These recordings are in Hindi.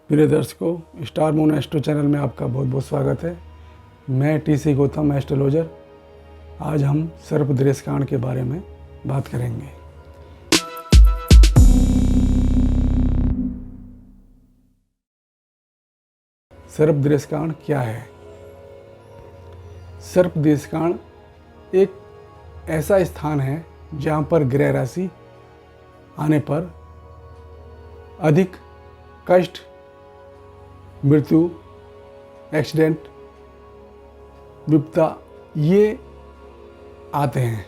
प्रिय दर्शकों, स्टार मून एस्ट्रो चैनल में आपका बहुत बहुत स्वागत है। मैं टीसी गौतम एस्ट्रोलॉजर। आज हम सर्पदृष्टिकांड के बारे में बात करेंगे। सर्पदृष्टिकांड क्या है? सर्पदृष्टिकांड एक ऐसा स्थान है जहाँ पर ग्रह राशि आने पर अधिक कष्ट, मृत्यु, एक्सीडेंट, विपदा ये आते हैं।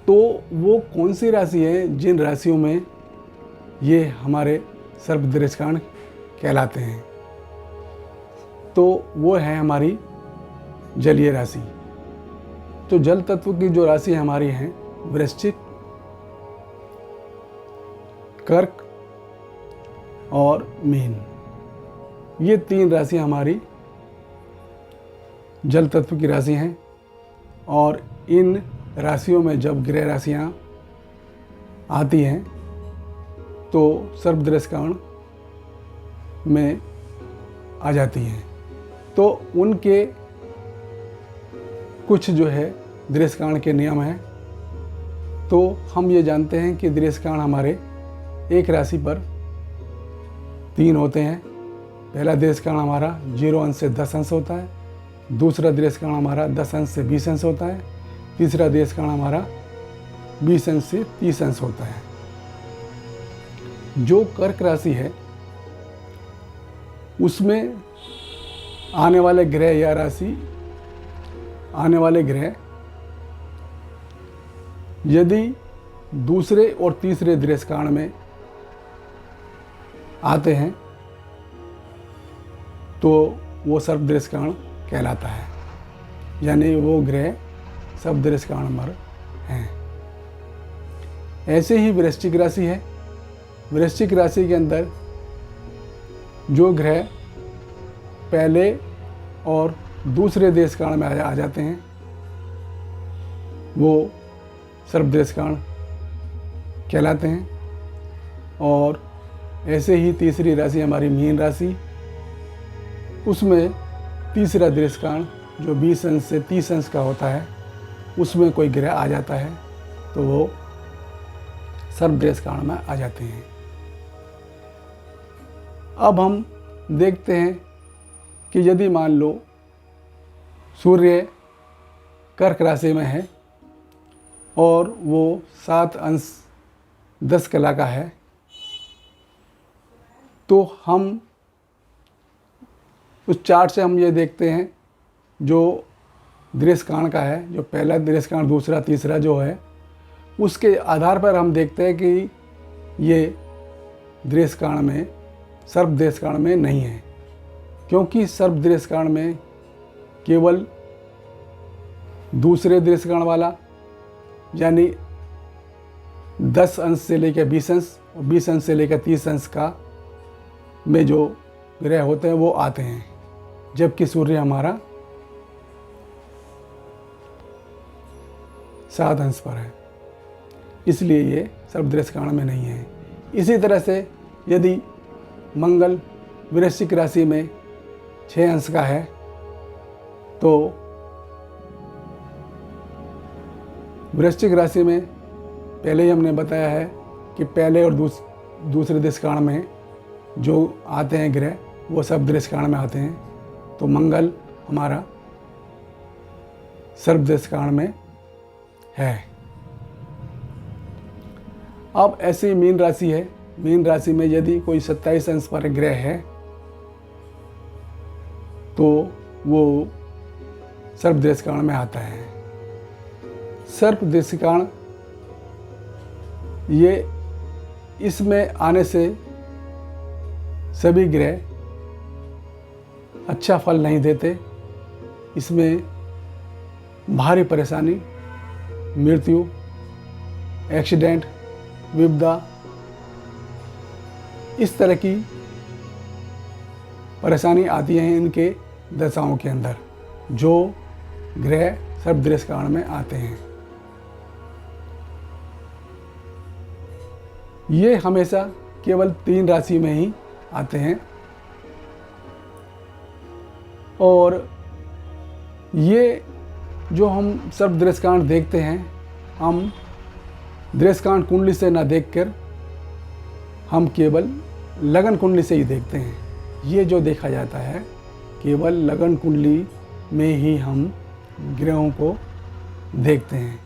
तो वो कौन सी राशि है जिन राशियों में ये हमारे सर्पदृष्टिकांड कहलाते हैं? तो वो है हमारी जलीय राशि। तो जल तत्व की जो राशि हमारी हैं वृश्चिक, कर्क और मीन, ये तीन राशि हमारी जल तत्व की राशि हैं। और इन राशियों में जब ग्रह राशियां आती हैं तो सर्पदृष्टिकांड में आ जाती हैं। तो उनके कुछ जो है दृष्टिकांड के नियम हैं। तो हम ये जानते हैं कि दृष्टिकांड हमारे एक राशि पर 3 होते हैं। पहला दृष्टिकांड हमारा 0 अंश से 10 अंश होता है। दूसरा दृष्टिकांड हमारा 10 अंश से 20 अंश होता है। तीसरा दृष्टिकांड हमारा 20 अंश से 30 अंश होता है। जो कर्क राशि है उसमें आने वाले ग्रह या राशि आने वाले ग्रह यदि दूसरे और तीसरे दृष्टिकांड में आते हैं तो वो सर्पदृष्टिकांड कहलाता है, यानी वो ग्रह सर्पदृष्टिकांड पर हैं। ऐसे ही वृश्चिक राशि है। वृश्चिक राशि के अंदर जो ग्रह पहले और दूसरे दृष्टिकांड में आ जाते हैं वो सर्पदृष्टिकांड कहलाते हैं। और ऐसे ही तीसरी राशि हमारी मीन राशि, उसमें तीसरा दृष्टिकांड जो 20 अंश से 30 अंश का होता है उसमें कोई ग्रह आ जाता है तो वो सर्पदृष्टिकांड में आ जाते हैं। अब हम देखते हैं कि यदि मान लो सूर्य कर्क राशि में है और वो 7 अंश 10 कला का है, तो हम उस चार्ट से हम ये देखते हैं जो दृष्टिकांड का है, जो पहला दृष्टिकांड, दूसरा, तीसरा जो है, उसके आधार पर हम देखते हैं कि ये दृष्टिकांड में सर्पदृष्टिकांड में नहीं है। क्योंकि सर्पदृष्टिकांड में केवल दूसरे दृष्टिकांड वाला यानी 10 अंश से लेकर 20 अंश और 20 अंश से लेकर 30 अंश का में जो ग्रह होते हैं वो आते हैं, जबकि सूर्य हमारा 7 अंश पर है, इसलिए ये सर्पदृष्टिकांड में नहीं है। इसी तरह से यदि मंगल वृश्चिक राशि में 6 अंश का है तो वृश्चिक राशि में पहले ही हमने बताया है कि पहले और दूसरे दृष्टिकांड में जो आते हैं ग्रह वो सर्पदृष्टिकांड में आते हैं। तो मंगल हमारा सर्पदृष्टिकांड में है। अब ऐसी मीन राशि है। मीन राशि में यदि कोई 27 अंश पर ग्रह है तो वो सर्पदृष्टिकांड में आता है। सर्पदृष्टिकांड ये इसमें आने से सभी ग्रह अच्छा फल नहीं देते। इसमें भारी परेशानी, मृत्यु, एक्सीडेंट, विपदा, इस तरह की परेशानी आती है इनके दशाओं के अंदर जो ग्रह सर्पदृष्टिकांड में आते हैं। ये हमेशा केवल 3 राशि में ही आते हैं। और ये जो हम सर्प दृश्यकांड देखते हैं, हम दृश्यकांड कुंडली से ना देखकर हम केवल लगन कुंडली से ही देखते हैं। ये जो देखा जाता है केवल लगन कुंडली में ही हम ग्रहों को देखते हैं,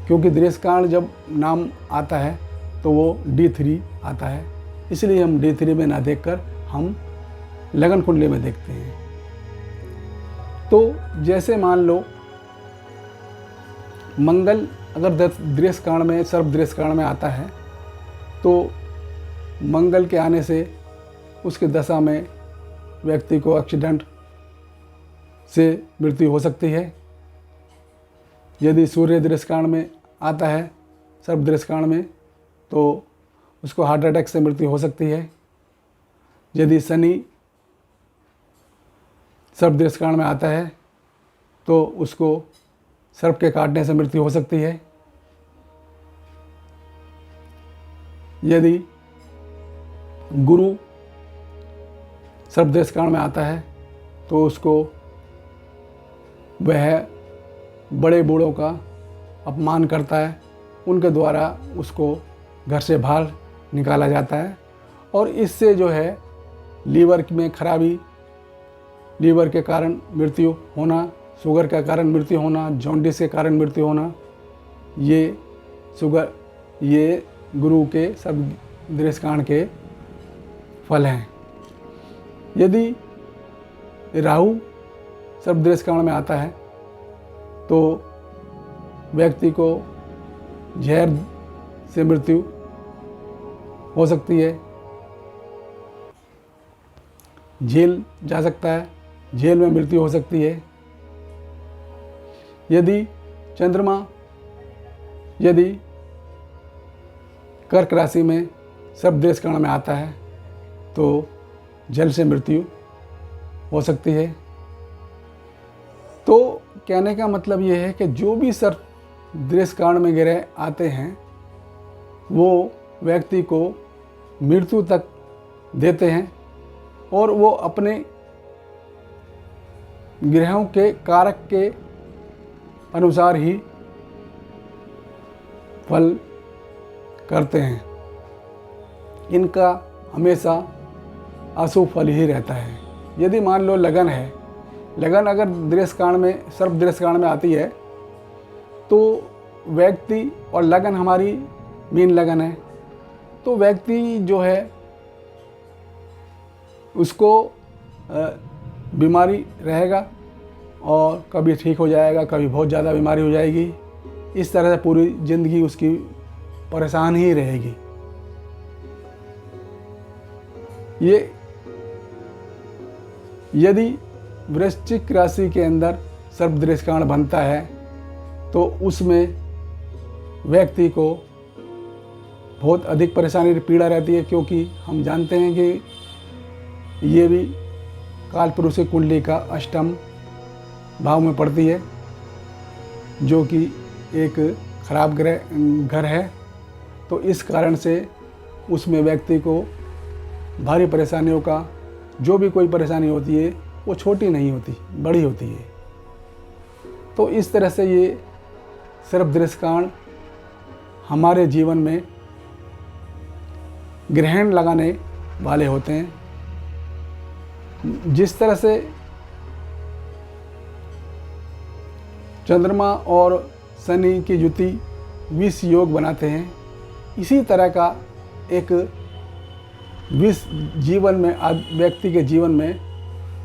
क्योंकि दृश्यकांड जब नाम आता है तो वो D3 आता है, इसलिए हम D3 में ना देखकर हम लगन कुंडली में देखते हैं। तो जैसे मान लो मंगल अगर दृश्यकांड में सर्प दृश्यकांड में आता है तो मंगल के आने से उसके दशा में व्यक्ति को एक्सीडेंट से मृत्यु हो सकती है। यदि सूर्य दृश्यकांड में आता है सर्प दृश्यकांड में तो उसको हार्ट अटैक से मृत्यु हो सकती है। यदि शनि सर्प दृश्यकांड में आता है तो उसको सर्प के काटने से मृत्यु हो सकती है। यदि गुरु सर्प दृश्यकांड में आता है तो उसको वह बड़े बूढ़ों का अपमान करता है, उनके द्वारा उसको घर से बाहर निकाला जाता है और इससे जो है लीवर में खराबी, लीवर के कारण मृत्यु होना, शुगर के कारण मृत्यु होना, जॉन्डिस के कारण मृत्यु होना, ये गुरु के सर्प दृश्यकांड के फल हैं। यदि राहु सर्प दृश्यकांड में आता है तो व्यक्ति को जहर से मृत्यु हो सकती है, जेल जा सकता है, जेल में मृत्यु हो सकती है। यदि चंद्रमा यदि कर्क राशि में सर्प दृश्यकांड में आता है तो जल से मृत्यु हो सकती है। तो कहने का मतलब ये है कि जो भी सर्प दृश्यकांड में ग्रह आते हैं वो व्यक्ति को मृत्यु तक देते हैं और वो अपने ग्रहों के कारक के अनुसार ही फल करते हैं। इनका हमेशा अशुभ फल ही रहता है। यदि मान लो लगन है, लगन अगर दृश्यकांड में सर्प दृश्यकांड में आती है तो व्यक्ति, और लगन हमारी मीन लगन है, तो व्यक्ति जो है उसको बीमारी रहेगा और कभी ठीक हो जाएगा, कभी बहुत ज़्यादा बीमारी हो जाएगी। इस तरह से पूरी ज़िंदगी उसकी परेशान ही रहेगी। ये यदि वृश्चिक राशि के अंदर सर्प दृश्यकांड बनता है तो उसमें व्यक्ति को बहुत अधिक परेशानी पीड़ा रहती है, क्योंकि हम जानते हैं कि ये भी कालपुरुष की कुंडली का अष्टम भाव में पड़ती है, जो कि एक खराब घर है। तो इस कारण से उसमें व्यक्ति को भारी परेशानियों का, जो भी कोई परेशानी होती है वो छोटी नहीं होती, बड़ी होती है। तो इस तरह से ये सर्प दृश्यकांड हमारे जीवन में ग्रहण लगाने वाले होते हैं। जिस तरह से चंद्रमा और शनि की युति विष योग बनाते हैं, इसी तरह का एक विष जीवन में, व्यक्ति के जीवन में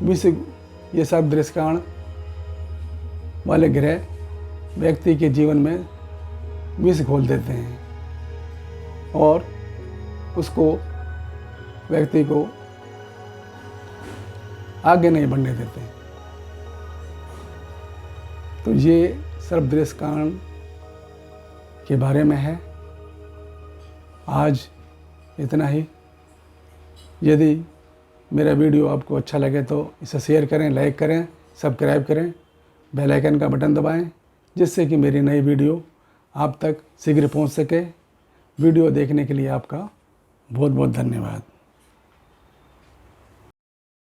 विष, ये सब दृश्यकांड वाले ग्रह व्यक्ति के जीवन में विष घोल देते हैं और उसको, व्यक्ति को आगे नहीं बढ़ने देते। तो ये सर्प दृश्यकांड के बारे में है। आज इतना ही। यदि मेरा वीडियो आपको अच्छा लगे तो इसे शेयर करें, लाइक करें, सब्सक्राइब करें, बेल आइकन का बटन दबाएं, जिससे कि मेरी नई वीडियो आप तक शीघ्र पहुंच सके। वीडियो देखने के लिए आपका बहुत बहुत धन्यवाद।